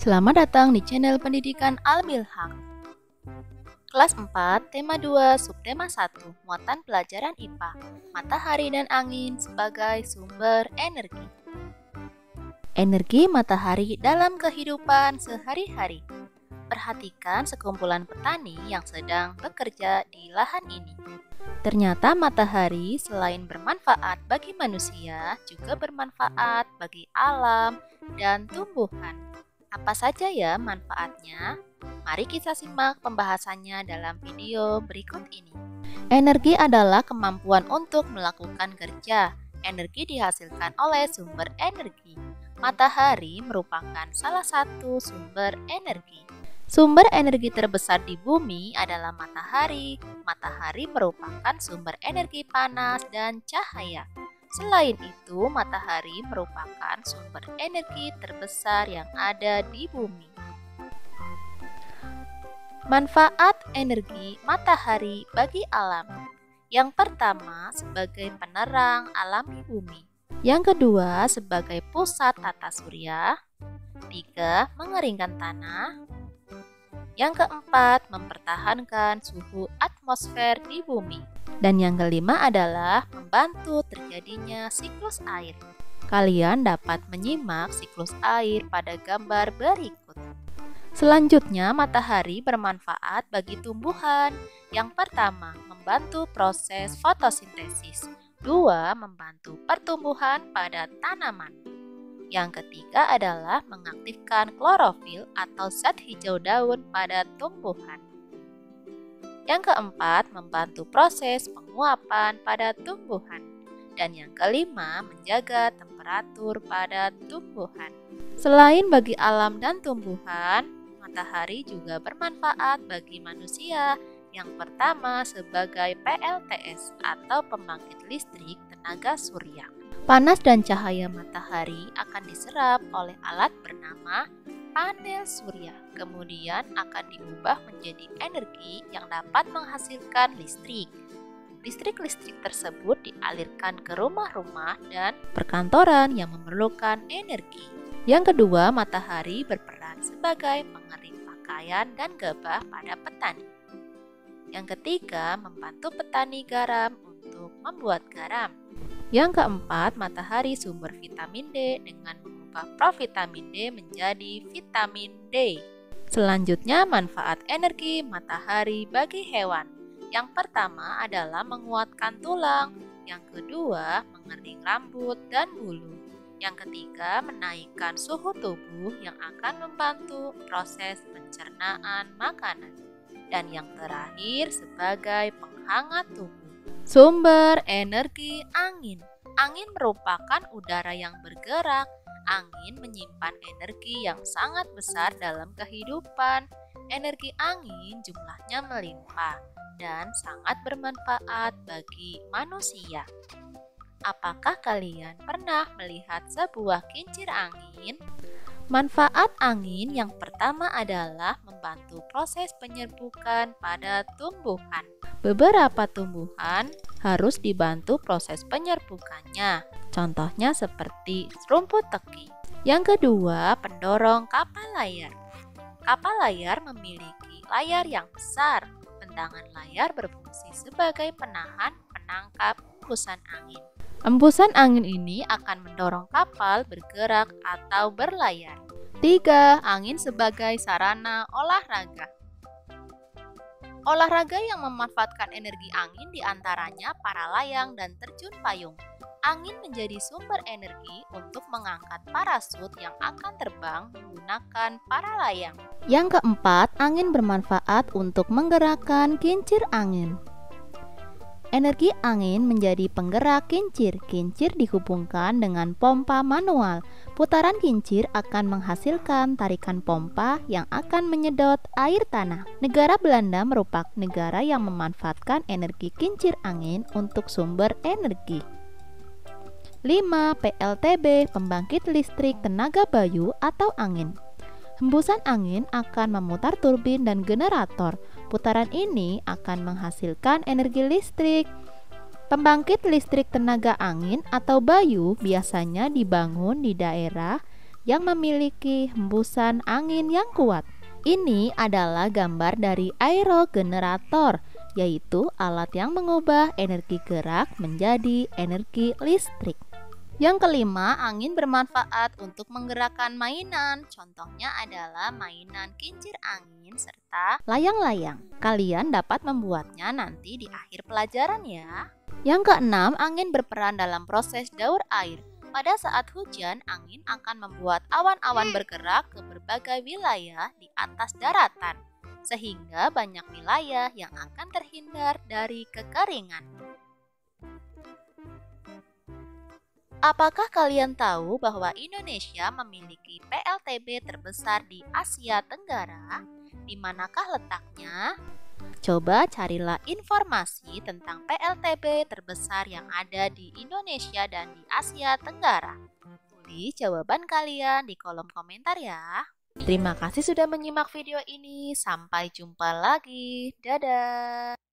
Selamat datang di channel Pendidikan Al-Milhaq. Kelas 4, tema 2, subtema 1, muatan pelajaran IPA, matahari dan angin sebagai sumber energi. Energi matahari dalam kehidupan sehari-hari. Perhatikan sekumpulan petani yang sedang bekerja di lahan ini. Ternyata matahari selain bermanfaat bagi manusia, juga bermanfaat bagi alam dan tumbuhan. Apa saja ya manfaatnya? Mari kita simak pembahasannya dalam video berikut ini. Energi adalah kemampuan untuk melakukan kerja. Energi dihasilkan oleh sumber energi. Matahari merupakan salah satu sumber energi. Sumber energi terbesar di bumi adalah matahari. Matahari merupakan sumber energi panas dan cahaya. Selain itu, matahari merupakan sumber energi terbesar yang ada di bumi. Manfaat energi matahari bagi alam. Yang pertama, sebagai penerang alami bumi. Yang kedua, sebagai pusat tata surya. 3. Mengeringkan tanah. Yang keempat, mempertahankan suhu atmosfer di bumi. Dan yang kelima adalah membantu terjadinya siklus air. Kalian dapat menyimak siklus air pada gambar berikut. Selanjutnya, matahari bermanfaat bagi tumbuhan. Yang pertama, membantu proses fotosintesis. 2. Membantu pertumbuhan pada tanaman. Yang ketiga adalah mengaktifkan klorofil atau zat hijau daun pada tumbuhan. Yang keempat, membantu proses penguapan pada tumbuhan. Dan yang kelima, menjaga temperatur pada tumbuhan. Selain bagi alam dan tumbuhan, matahari juga bermanfaat bagi manusia. Yang pertama, sebagai PLTS atau pembangkit listrik tenaga surya. Panas dan cahaya matahari akan diserap oleh alat bernama panel surya, kemudian akan diubah menjadi energi yang dapat menghasilkan listrik. Listrik tersebut dialirkan ke rumah-rumah dan perkantoran yang memerlukan energi. Yang kedua, matahari berperan sebagai pengering pakaian dan gabah pada petani. Yang ketiga, membantu petani garam untuk membuat garam. Yang keempat, matahari sumber vitamin D dengan mengubah provitamin D menjadi vitamin D. Selanjutnya, manfaat energi matahari bagi hewan. Yang pertama adalah menguatkan tulang. Yang kedua, mengering rambut dan bulu. Yang ketiga, menaikkan suhu tubuh yang akan membantu proses pencernaan makanan. Dan yang terakhir, sebagai penghangat tubuh. Sumber energi angin. Angin merupakan udara yang bergerak. Angin menyimpan energi yang sangat besar dalam kehidupan. Energi angin jumlahnya melimpah dan sangat bermanfaat bagi manusia. Apakah kalian pernah melihat sebuah kincir angin? Manfaat angin yang pertama adalah membantu proses penyerbukan pada tumbuhan. Beberapa tumbuhan harus dibantu proses penyerbukannya, contohnya seperti rumput teki. Yang kedua, pendorong kapal layar. Kapal layar memiliki layar yang besar. Tendangan layar berfungsi sebagai penahan penangkap hembusan angin. Hembusan angin ini akan mendorong kapal bergerak atau berlayar. 3. Angin sebagai sarana olahraga. Olahraga yang memanfaatkan energi angin diantaranya para layang dan terjun payung. Angin menjadi sumber energi untuk mengangkat parasut yang akan terbang menggunakan para layang. Yang keempat, angin bermanfaat untuk menggerakkan kincir angin. Energi angin menjadi penggerak kincir. Kincir dihubungkan dengan pompa manual. Putaran kincir akan menghasilkan tarikan pompa yang akan menyedot air tanah. Negara Belanda merupakan negara yang memanfaatkan energi kincir angin untuk sumber energi. 5. PLTB, pembangkit listrik tenaga bayu atau angin. Hembusan angin akan memutar turbin dan generator. Putaran ini akan menghasilkan energi listrik. Pembangkit listrik tenaga angin atau bayu biasanya dibangun di daerah yang memiliki hembusan angin yang kuat. Ini adalah gambar dari aerogenerator, yaitu alat yang mengubah energi gerak menjadi energi listrik. Yang kelima, angin bermanfaat untuk menggerakkan mainan. Contohnya adalah mainan kincir angin serta layang-layang. Kalian dapat membuatnya nanti di akhir pelajaran ya. Yang keenam, angin berperan dalam proses daur air. Pada saat hujan, angin akan membuat awan-awan bergerak ke berbagai wilayah di atas daratan, sehingga banyak wilayah yang akan terhindar dari kekeringan. Apakah kalian tahu bahwa Indonesia memiliki PLTB terbesar di Asia Tenggara? Di manakah letaknya? Coba carilah informasi tentang PLTB terbesar yang ada di Indonesia dan di Asia Tenggara. Tulis jawaban kalian di kolom komentar ya. Terima kasih sudah menyimak video ini. Sampai jumpa lagi. Dadah.